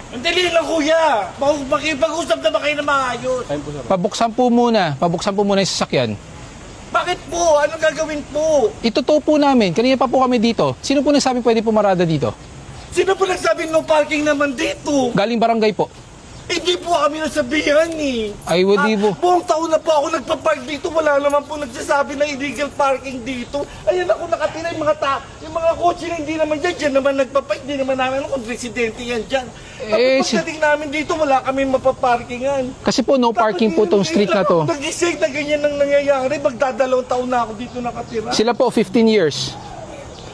Ang dali lang, kuya. Makipag-usap na ba kayo na maayos? Pabuksan po muna yung sasakyan. Bakit po? Anong gagawin po? Ituto po namin. Kanina pa po kami dito. Sino po nagsabi pwede pumarada dito? Sino po nagsabi no parking naman dito? Galing barangay po. Hindi po kami nasabihan eh. Ay, di po. Buong taon na po ako nagpa-park dito. Wala naman po nagsasabi na illegal parking dito. Ayan ako nakatira yung yung mga kotse na hindi naman dyan. Dyan naman nagpa-park. Hindi naman namin kung residente yan dyan. Tapos pagdating namin dito, wala kami mapaparkingan. Kasi po no parking po tong street na to. Nag-isig na ganyan ang nangyayari. Magdadalawang taon na ako dito nakatira. Sila po 15 years.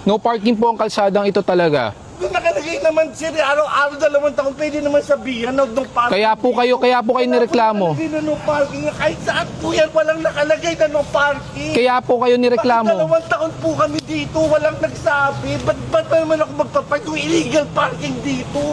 No parking po ang kalsadang ito talaga. Kung nakalagay naman sir, araw-araw 2 taon, pwede naman sabihan na no parking. Kaya po kayo nireklamo. Nakalagay na no parking. Kahit saan po yan, walang nakalagay na no parking. Kaya po kayo nireklamo. Bakit 2 taon po kami dito, walang nagsabi. Ba't naman ako magpapark yung illegal parking dito?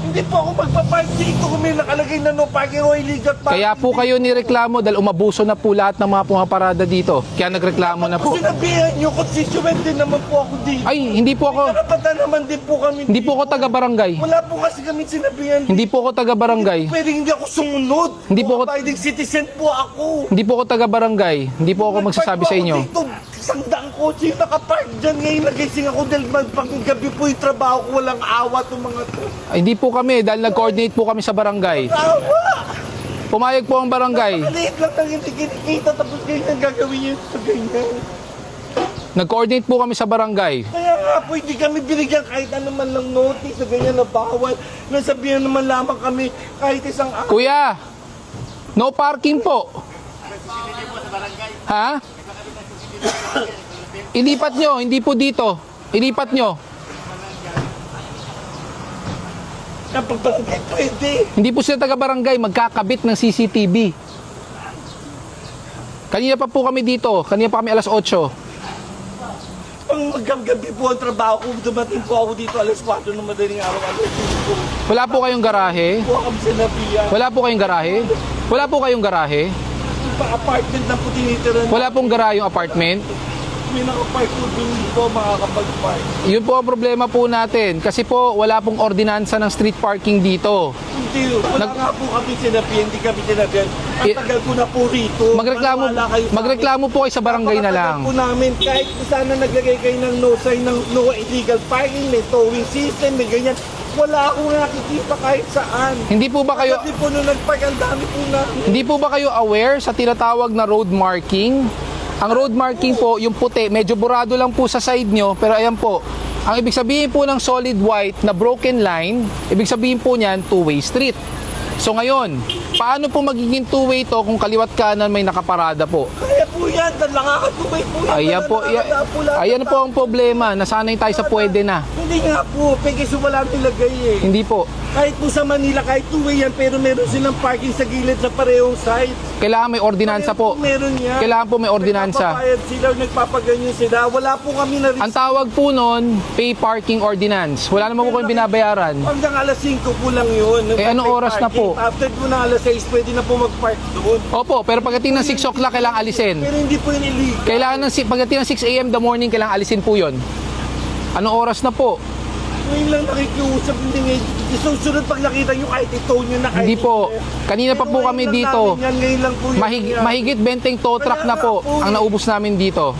Hindi po ako magpapark dito kung may nakalagay na no parking o illegal parking. Kaya po kayo nireklamo dahil umabuso na po lahat ng mga pumaparada dito. Kaya nagreklamo na po. Sinabihan nyo, constituent din naman po ako dito. Ay, hindi po ako. Karapatan naman din po kami Hindi po ako taga-barangay. Wala po kasi kami sinabihan. Hindi po ako taga-barangay. Pwede hindi ako sumunod. Hindi po ako- Abiding citizen po ako. Hindi po ako taga-barangay. Hindi po ako magsasabi sa inyo. Dito, 100 kotse yung nakapark dyan. Ngayon nagising ako dahil panggabi po yung trabaho ko. Walang awa itong mga to. Ay, hindi po kami dahil nag-coordinate po kami sa barangay. Awa! Pumayag po ang barangay. Maliit lang nang hindi kinikita tapos ganyan gagawin yun sa ganyan. Nag-coordinate po kami sa barangay. Kaya nga po, hindi kami binigyan kahit ano man lang notice na ganyan na bawal. Nasabihan naman lamang kami kahit isang araw. Kuya, no parking po. Ha? Ilipat nyo, hindi po dito. Ilipat nyo. Kapag barangay pwede. Hindi po sila taga-barangay, magkakabit ng CCTV. Kanina pa po kami dito. Kanina pa kami alas 8. Pang maggabi po ang trabaho ko, dumating po ako dito alas 4 ng madaling araw. Wala po kayong garahe? Po kami sinabihan. Wala po kayong garahe? Wala po kayong garahe? Apartment na po tinitira. Wala pong garahe yung apartment? May nakapark po din po makakapag-park. Yun po ang problema po natin. Kasi po wala pong ordinansa ng street parking dito. Hindi, wala nga po kami sinabihan, hindi kami sinabihan. Ang tagal ko na po rito. Magreklamo po kayo sa barangay na lang. Po namin, kahit sana naglagay kayo ng no sign ng no illegal parking, may towing system, may ganyan. Wala akong nakikita kahit saan. Hindi po ba kayo Kasi po nung nagpark, ang dami po namin. Hindi po ba kayo aware sa tinatawag na road marking? Ang road marking po, yung puti, medyo burado lang po sa side nyo, pero ayan po. Ang ibig sabihin po ng solid white na broken line, ibig sabihin po niyan, two-way street. So ngayon, paano po magiging two-way to kung kaliwat kanan may nakaparada po? Kaya po yan, nakakatubay po yan. Ayan po, ayan po ang problema. Nasanay tayo sa pwede na. Hindi nga po, kasi wala nilagay eh. Hindi po. Kahit po sa Manila, kahit two-way yan, pero meron silang parking sa gilid sa parehong side. Kailangan may ordinansa po. Meron yan. Kailangan po may ordinansa. Nagpapayad sila, nagpapaganyan sila. Wala po kami na Ang tawag po nun, pay parking ordinance. Wala naman po kayong binabayaran. Hanggang alas 5 po lang yun. Eh, anong oras na po? After po na alas 6, pwede na po mag-park doon. Opo, pero pagdating ng 6 o'clock, kailangan alisin. Pero hindi po yun illegal. Kailangan pagdating ng 6 a.m. the morning, kailangan alisin po yun. Anong oras na po? Ngayon lang nakikiusap, hindi ngayon. Susunod pag nakita nyo, kahit itow nyo na kahit Hindi po. Kanina pa po kami dito. Ngayon lang po yun. Mahigit 20 tow truck na po ang naubos namin dito.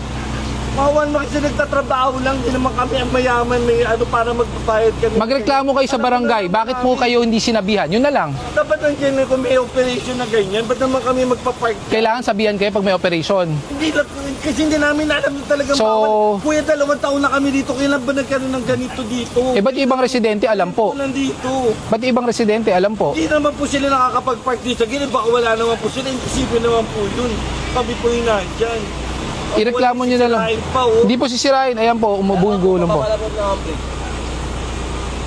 Mawan mo kasi nagtatrabaho lang, hindi naman kami ang mayaman, may ano para magpapayad kami. Magreklamo kayo sa barangay. Bakit po kayo hindi sinabihan? Yun na lang. Dapat nandiyan kung may operation na ganyan, ba't naman kami magpapark? Kailangan sabihan kayo pag may operation. Hindi lang, kasi hindi namin alam na talagang So, bawal. Kuya, 2 taon na kami dito, kailan ba nagkaroon ng ganito dito? Eh, ba't yung ibang residente alam po? Nandito. Ba't yung ibang residente alam po? Hindi naman po sila nakakapag-park dito sa gilid, baka wala naman po sila, imposible naman po yun. Kami po yung nandyan. Ireklamo nyo na lang. Sisirain pa, oh. Hindi po sisirain. Ayan po, umubong-gulong po.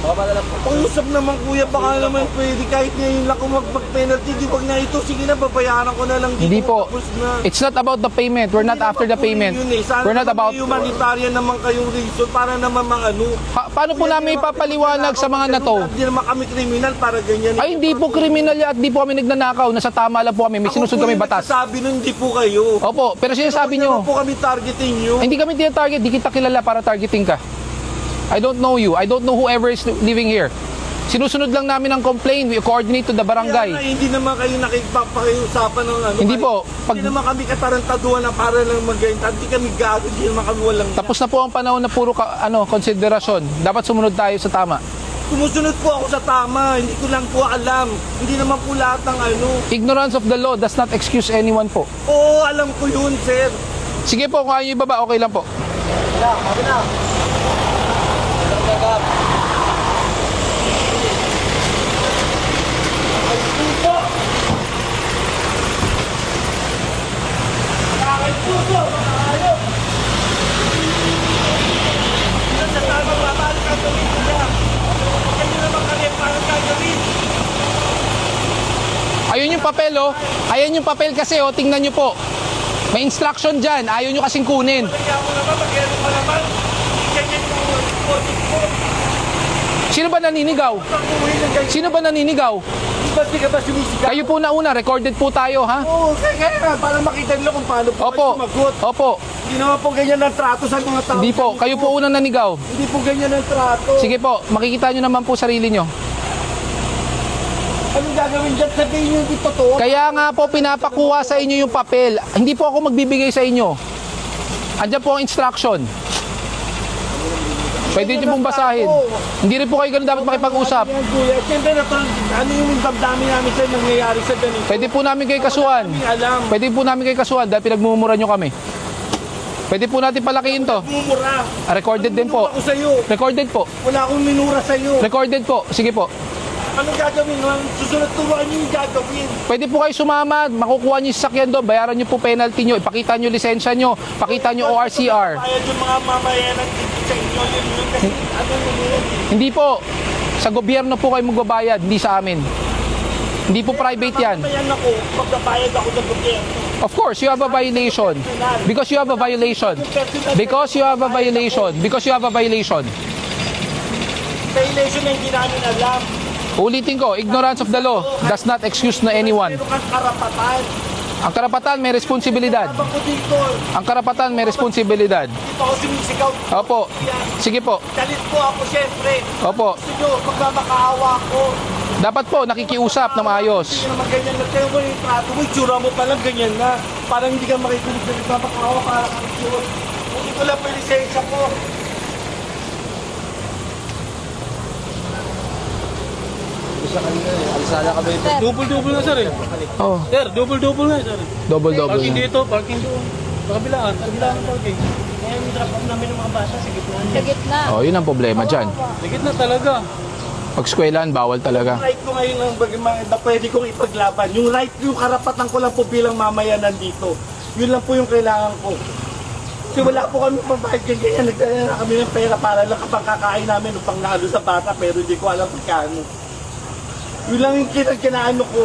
Pag-usap naman kuya, baka naman pwede kahit ngayon lang kung mag-penalty, di wag na ito, sige na, babayaran ko na lang dito. Hindi po. Tapos na. It's not about the payment. We're not after the payment. We're not about... Humanitarian naman kayong reason para naman maano. Paano po namin ipapaliwanag sa mga nato? Hindi naman kami kriminal para ganyan. Ay, hindi po kriminal yan at hindi po kami nagnanakaw. Nasa tama lang po kami. May sinusunod kami batas. Sabi nun, hindi po kayo. Opo, pero sinasabi Hindi nyo, naman po kami targeting nyo. hindi kami tinatarget, di kita kilala para targeting ka. I don't know you. I don't know whoever is living here. Sinusunod lang namin ang complaint. We coordinate to the Kaya nga, barangay. hindi naman kayo nakipagpakiusapan ng ano. Hindi po. Hindi naman kami katarantaduhan na para lang mag-ganyan. Hindi kami gago, hindi naman kami walang... Tapos na po ang panahon na puro konsiderasyon. Dapat sumunod tayo sa tama. Sumusunod po ako sa tama, hindi ko lang po alam. Hindi naman po lahat ng ano. Ignorance of the law does not excuse anyone po. Oo, alam ko yun, sir. Sige po, kung ayaw nyo ibaba, okay lang po. Wala, kami na. Ayun yung papel, oh. Ayun yung papel kasi, oh. Tingnan nyo po. May instruction dyan. Ayaw nyo kasing kunin. Sino ba naninigaw? Sino ba naninigaw? Ba't di ka ba sumisigaw? Kayo po na una. Recorded po tayo, ha? Oo, kaya nga, para makita nila kung paano po Opo. kayo sumagot. Opo. Hindi naman po ganyan ang trato sa mga tao. Hindi po. Kayo po unang nanigaw. Hindi po ganyan ang trato. Sige po. Makikita nyo naman po sarili nyo. Anong gagawin dyan? Sabihin nyo hindi totoo. Kaya nga po pinapakuha sa inyo yung papel. Hindi po ako magbibigay sa inyo. Andiyan po ang instruction. Pwede nyo pong basahin. Hindi rin po kayo ganun dapat makipag-usap. Yan, kuya. Siyempre na ano yung damdamin namin sa nangyayari sa ganito. Pwede po namin kayo kasuhan. Hindi alam. Pwede po namin kayo kasuhan dahil pinagmumura nyo kami. Pwede po natin palakihin to. Mumura. Recorded din po. Ako sa'yo. Recorded po. Wala akong minura sa'yo. Recorded po. Sige po. Anong gagawin? Susunod turuan nyo yung gagawin. Pwede po kayo sumama, makukuha nyo yung sasakyan doon, bayaran nyo po penalty nyo, ipakita nyo lisensya nyo, pakita nyo ORCR. Bayad yung mga mamayanan dito sa inyo. Yun kasi ano yun. Hindi po. Sa gobyerno po kayo magbabayad, hindi sa amin. Hindi po private yan. Mamayan ako, magbabayad ako ng gobyerno. Of course, you have a violation. Because you have a violation. Because you have a violation. Because you have a violation. Violation na hindi namin alam. Ulitin ko, ignorance of the law does not excuse na anyone. Pero kang karapatan. Ang karapatan may responsibilidad. Habang ko dito, Ang karapatan may responsibilidad. hindi pa ako sumisigaw. Opo. Sige po. Galit po ako, syempre. Opo. Gusto nyo, magmamakaawa ko. Dapat po nakikiusap na maayos. Hindi naman ganyan na. Kaya mo yung trato mo, itsura mo palang ganyan na. Parang hindi ka makikinig sa magmamakaawa para kang itsura. Hindi ko lang pa yung lisensya ko. Double-double na sir eh. Oh, Sir, double-double na sir. double-double Parking na. dito, parking doon. Sa kabilaan ng parking. Ngayon, drop off namin ng mga bata sa gitna. Sa gitna. Oh, yun ang problema dyan. Ligit na talaga. Pag eskwelahan, bawal talaga. Right ko ngayon ang na pwede kong ipaglaban. Yung right, yung karapatan ko lang po bilang mamayanan dito. Yun lang po yung kailangan ko. Kasi wala po kami pambayad ganyan. Nagdala na kami ng pera para lang kapag kakain namin upang naalo sa bata pero hindi ko alam pagkano. Yun lang yung kinagkinaano ko.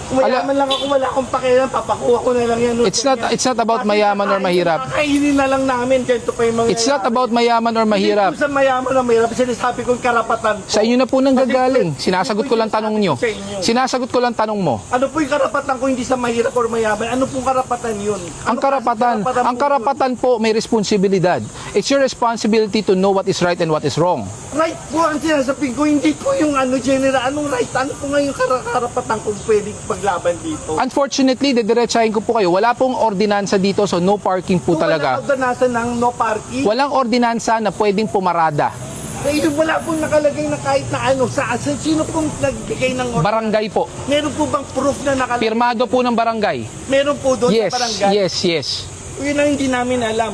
Kung mayaman lang ako, wala akong pakialam, papakuha ko na lang yan. It's not about mayaman or mahirap. Kakainin na lang namin, ganito pa yung mga... It's not about mayaman or mahirap. Hindi po sa mayaman o mahirap, sinasabi kong karapatan ko. Sa inyo na po nanggagaling. Sinasagot ko lang tanong nyo. Sinasagot ko lang tanong mo. Ano po yung karapatan ko hindi sa mahirap or mayaman? Ano pong karapatan yun? Ang karapatan po may responsibilidad. It's your responsibility to know what is right and what is wrong. Right po ang sinasabi ko, hindi po yung ano general. Anong right? Ano po nga yung karapatan kong pwedeng paglaban dito? Unfortunately, dediretsahin ko po kayo. Wala pong ordinansa dito, so no parking po talaga. Wala ordinansa ng no parking. Walang ordinansa na pwedeng pumarada. Wala pong nakalagay na kahit na ano. Sino pong nagbigay ng ordinansa? Barangay po. Meron po bang proof na nakalagay? Pirmado po ng barangay. Meron po doon Yes, sa barangay? yes. Yun ang hindi namin alam.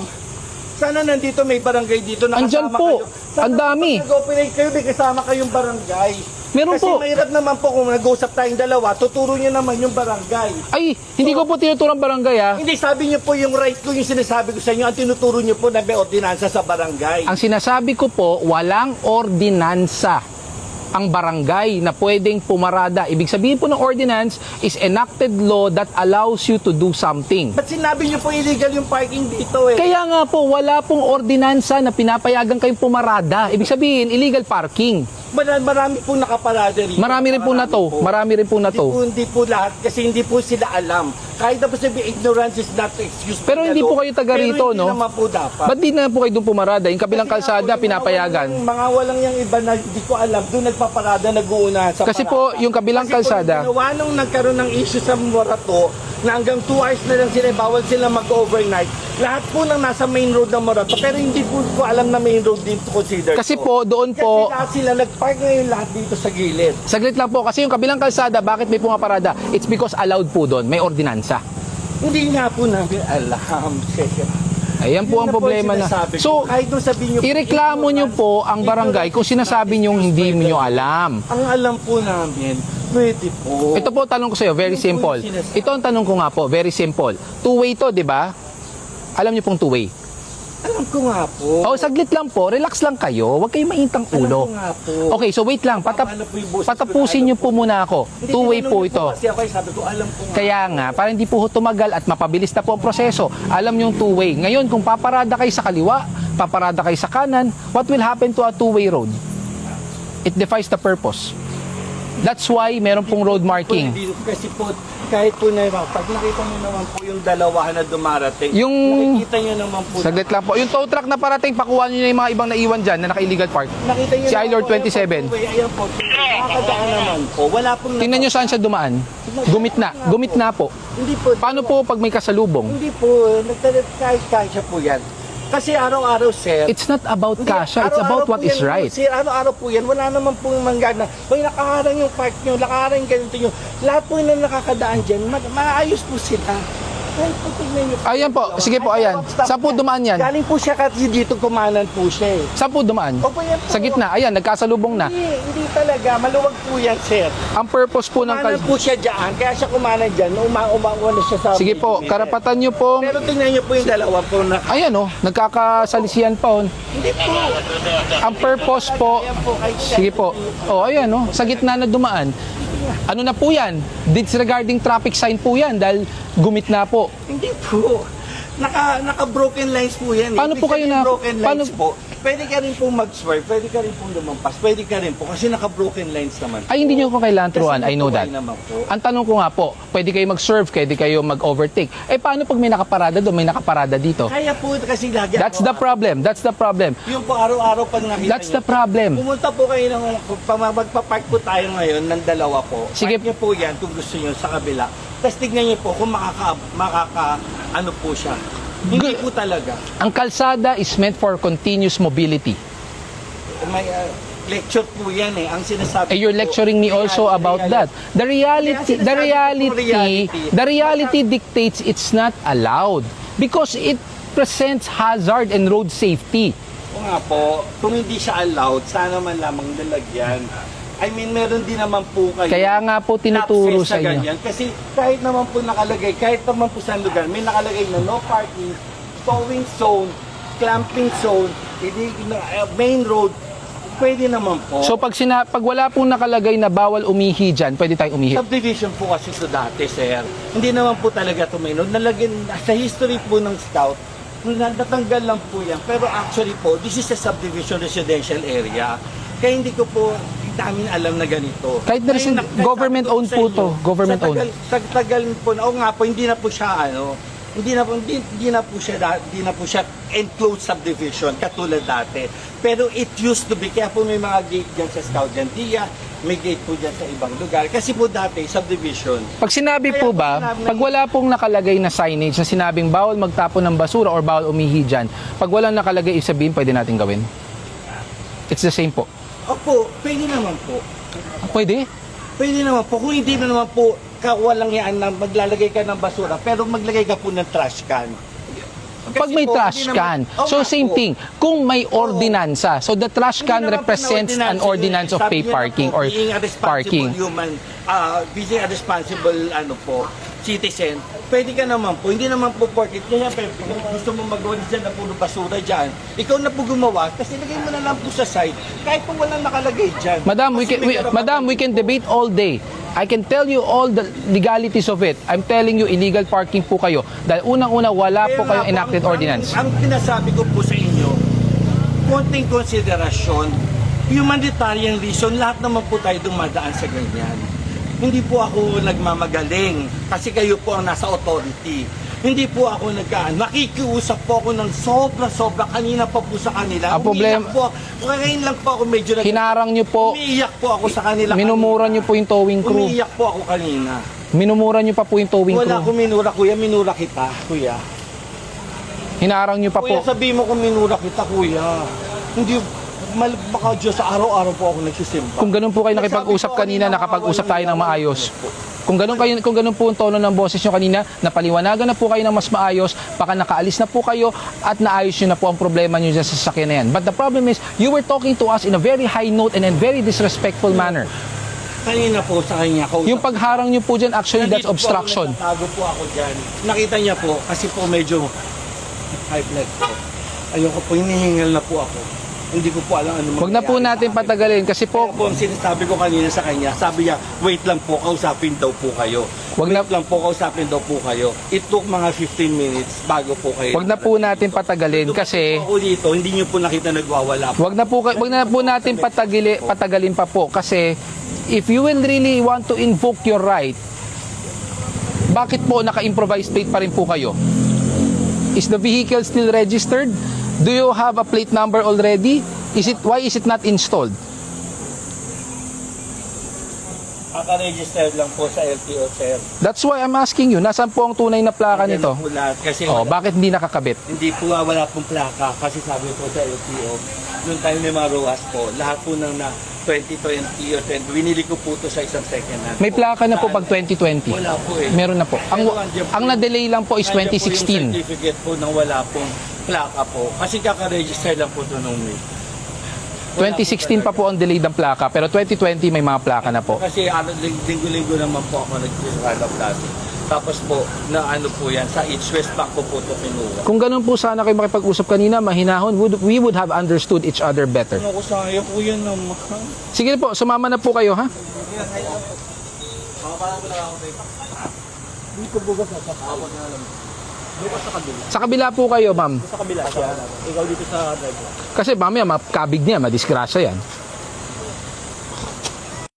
Sana nandito may barangay dito na Andyan kasama po. kayo. Sana Ang dami. Pag nag-operate kayo, may kasama kayong barangay. Meron Kasi po. mahirap naman po kung nag-usap tayong dalawa, tuturo nyo naman yung barangay. Ay, hindi ko po tinuturang barangay ha. Hindi, sabi nyo po yung right ko, yung sinasabi ko sa inyo, ang tinuturo nyo po na may ordinansa sa barangay. Ang sinasabi ko po, walang ordinansa ang barangay na pwedeng pumarada. Ibig sabihin po ng ordinance is enacted law that allows you to do something. Ba't sinabi nyo po illegal yung parking dito eh? Kaya nga po, wala pong ordinansa na pinapayagan kayong pumarada. Ibig sabihin, illegal parking. Marami po nakaparada rito. Marami rin po na to. Marami rin po na to. Hindi po lahat kasi hindi po sila alam. Kahit na po sabi, ignorance is not excuse. Pero hindi po kayo taga rito, no? Pero hindi naman po dapat. Ba't di na po kayo doon pumarada? Yung kabilang Kasi nga kalsada, po, pinapayagan. Mga walang yung iba na hindi ko alam, doon nagpaparada, nag-uunahan sa Kasi parada. po, yung kabilang Kasi kalsada- po, ginawa nung nagkaroon ng issue sa Morato, na hanggang 2 hours na lang sila, bawal sila mag-overnight. Lahat po nang nasa main road ng Morato, pero hindi po ko alam na main road din to consider. Kasi po, doon po, Kasi lahat sila, nag-park ngayon lahat dito sa gilid. saglit lang po, kasi yung kabilang kalsada, bakit may pumaparada? It's because allowed po doon, may ordinansa. Hindi nga po namin alam. Ayan po Yun ang na problema na. sinasabi ko. So, kahit nung sabihin nyo, ireklamo nyo po ang barangay kung sinasabi nyo hindi nyo alam. Ang alam po namin, pwede po. Ito po tanong ko sa iyo, very Yun po yung simple. sinasabi. Ito ang tanong ko nga po, very simple. Two-way to, di ba? Alam niyo pong two-way. Alam ko nga po. Oh, saglit lang po, relax lang kayo. Huwag kayong maintang ulo. Alam ko nga po. Okay, so wait lang. Paano po yung boses ko? Patapusin niyo po muna ako. Hindi, Two-way tinanong po niyo ito. Kasi ako ay sabi ko, alam ko nga. Kaya nga, para hindi po tumagal at mapabilis na po ang proseso, alam yung two-way. Ngayon, kung paparada kayo sa kaliwa, paparada kayo sa kanan, what will happen to a two-way road? It defies the purpose. That's why meron pong road marking. Hindi, kasi po, kahit po na pag nakita nyo naman po yung dalawa na dumarating, Yung- nakikita nyo naman po. Saglit lang po. Yung tow truck na parating, pakuha nyo na yung mga ibang naiwan dyan na naka-illegal park. Nakita nyo Si naman iLord po, ayan 27. po, ayan po, nakakadaan naman po. Wala pong Tingnan nyo saan siya dumaan. Gumit na po. Hindi po. Paano po pag may kasalubong? Hindi po, kahit po yan. Kasi araw-araw, sir. It's not about Hindi, kasha, it's araw-araw about what po is yan, right. Sir, araw-araw po yan. Wala naman po yung manggana. Pag nakaharang yung park nyo, nakaharang ganito nyo, lahat po yung nakakadaan dyan, maayos po sila. Ay, po, tignan nyo. Ayan po, sige po, ayan. Saan po dumaan yan? Galing po siya kasi dito kumanan po siya eh. Saan po dumaan? Opo, yan po. Sa gitna, ayan, nagkasalubong na. Hindi talaga. Maluwag po yan, sir. Ang purpose po ng Kumanan po siya dyan. Kaya siya kumanan dyan. Uma-uma siya sa... Sige po, karapatan nyo po. Pero tingnan nyo po yung dalawa po na... Ayan oh, nagkakasalisihan pa oh. Hindi po. Ang purpose po, Ayan po. Kahit sige po. Oh, ayan oh, sa gitna na dumaan. Ano na po yan? Disregarding traffic sign po yan dahil gumit na po. Hindi po. Naka-broken lines po yan. Paano po kayo na- broken lines paano- po? Pwede ka rin po mag-swerve, pwede ka rin po lumampas, pwede ka rin po kasi naka-broken lines naman. Ay, hindi nyo po kailangan turuan. I know that. Kasi naman po. Ang tanong ko nga po, pwede kayo mag-serve, pwede kayo mag-overtake. Eh, paano pag may nakaparada doon, may nakaparada dito? Kaya po kasi lagi That's the problem. That's the problem. Yung po araw-araw pag nakita That's nyo, the problem. pumunta po kayo ng, magpapark po tayo ngayon ng dalawa po. Sige. Park nyo po yan kung gusto nyo sa kabila. Tapos tignan nyo po kung ano po siya. Hindi po talaga. Ang kalsada is meant for continuous mobility. May lecture po yan eh. Ang sinasabi Eh, you're ko po, lecturing me also about that. The reality, the reality dictates it's not allowed because it presents hazard and road safety. O nga po, kung hindi siya allowed, sana man lamang nalagyan. I mean, meron din naman po kayo. Kaya nga po tinuturo lapses sa inyo. ganyan. Kasi kahit naman po nakalagay, kahit naman po sa lugar, may nakalagay na no parking, towing zone, clamping zone, main road, pwede naman po. So pag wala pong nakalagay na bawal umihi dyan, pwede tayong umihi. Subdivision po kasi ito dati, sir. Hindi naman po talaga ito main road. Nalagyan, sa history po ng scout, natanggal lang po yan. Pero actually po, this is a subdivision residential area. Kaya hindi ko po namin alam na ganito. Kahit na rin, government owned po to. Government owned. Sa tagal po, o nga po, hindi na po siya hindi na po siya enclosed subdivision katulad dati. Pero it used to be, kaya po may mga gate dyan sa Scout Gandia, may gate po dyan sa ibang lugar. Kasi po dati, subdivision. Pag sinabi po ba, pag wala pong nakalagay na signage na sinabing bawal magtapon ng basura or bawal umihi dyan, pag walang nakalagay, ibig sabihin, pwede natin gawin? It's the same po. Opo, pwede naman po. Pwede? Pwede naman po. Kung hindi na naman po, walang yan na maglalagay ka ng basura, pero maglagay ka po ng trash can. Pag may trash can, so same thing. Kung may ordinansa, so the trash can represents an ordinance of pay parking or parking. Being a responsible citizen, pwede ka naman po. Hindi naman po porket. Kaya kung gusto mo magawa dyan na puro basura dyan, ikaw na po gumawa, kasi lagay mo na lang po sa side, kahit po walang nakalagay dyan. Madam, Kasi we can debate all day. I can tell you all the legalities of it. I'm telling you, illegal parking po kayo. Dahil unang-una, wala po kayong enacted ordinance. Ang pinasabi ko po sa inyo, konting konsiderasyon, humanitarian reason, lahat naman po tayo dumadaan sa ganyan. Hindi po ako nagmamagaling kasi kayo po ang nasa authority. Hindi po ako nakikiusap po ako ng sobra-sobra kanina pa po sa kanila. Ang problema- Umiiyak po. Ngayon lang po ako medyo Hinarang nyo po, umiiyak po ako sa kanila. minumura nyo po yung towing crew. Umiiyak po ako kanina. Minumura nyo pa po yung towing Wala crew. akong minura, kuya. Minura kita, kuya. Hinarang nyo pa Kuya, po. sabihin mo kung minura kita, kuya. Hindi, baka Diyos, sa araw-araw po ako nagsisimba. Kung ganun po kayo nakipag-usap kanina, nakapag-usap tayo ng maayos. Kung ganun po ang tono ng boses nyo kanina, napaliwanagan na po kayo ng mas maayos, baka nakaalis na po kayo at naayos nyo na po ang problema nyo dyan sa sasakyan na yan. But the problem is, you were talking to us in a very high note and in very disrespectful manner. Kanina po sa kanya, kausap. Yung pagharang nyo po dyan, actually that's obstruction. Nagtatago po ako dyan. Nakita niya po, kasi po medyo high blood po. Ayoko po, hinihingal na po ako. Hindi ko po alam ano Huwag na po natin patagalin kasi Kaya po, po ang sinasabi ko kanina sa kanya, sabi niya, wait lang po, kausapin daw po kayo. Wag na- Wait lang po, kausapin daw po kayo. It took mga 15 minutes bago po kayo. huwag na po natin patagalin kasi Ako dito, hindi niyo po nakita nagwawala po. wag na po natin patagalin pa po kasi if you will really want to invoke your right, bakit po naka-improvised plate pa rin po kayo? Is the vehicle still registered? Do you have a plate number already? Why is it not installed? Naka-registered lang po sa LTO, sir. That's why I'm asking you, nasaan po ang tunay na plaka nito? Po lahat, kasi Oh, bakit hindi nakakabit? hindi po wala pong plaka kasi sabi po sa LTO, noong time ni Maruas po, lahat po ng na 2020 or 20, binili ko po to sa isang second hand. May plaka na po pag 2020. Wala po eh. Meron na po. Ang na-delay lang po is Nandiyan po yung 2016. certificate po na wala pong plaka po. Kasi kaka-register lang po to nung May. Wala 2016 pa po ang delayed ng plaka, pero 2020 may mga plaka na po. Kasi linggo-linggo naman po ako nag-run up dati. Tapos po, na ano po yan, sa East West Bank ko po ito kinuha. Kung ganun po sana kayo makipag-usap kanina, mahinahon, we would have understood each other better. Ano ko sayang po yan naman. Sige po, sumama na po kayo, ha? Hindi ko bugas na sa kawag na alam. Bukas sa kabila. Sa kabila po kayo, ma'am. Sa kabila siya. Ikaw dito sa driver. Kasi mamaya, makabig niya, madisgrasya yan.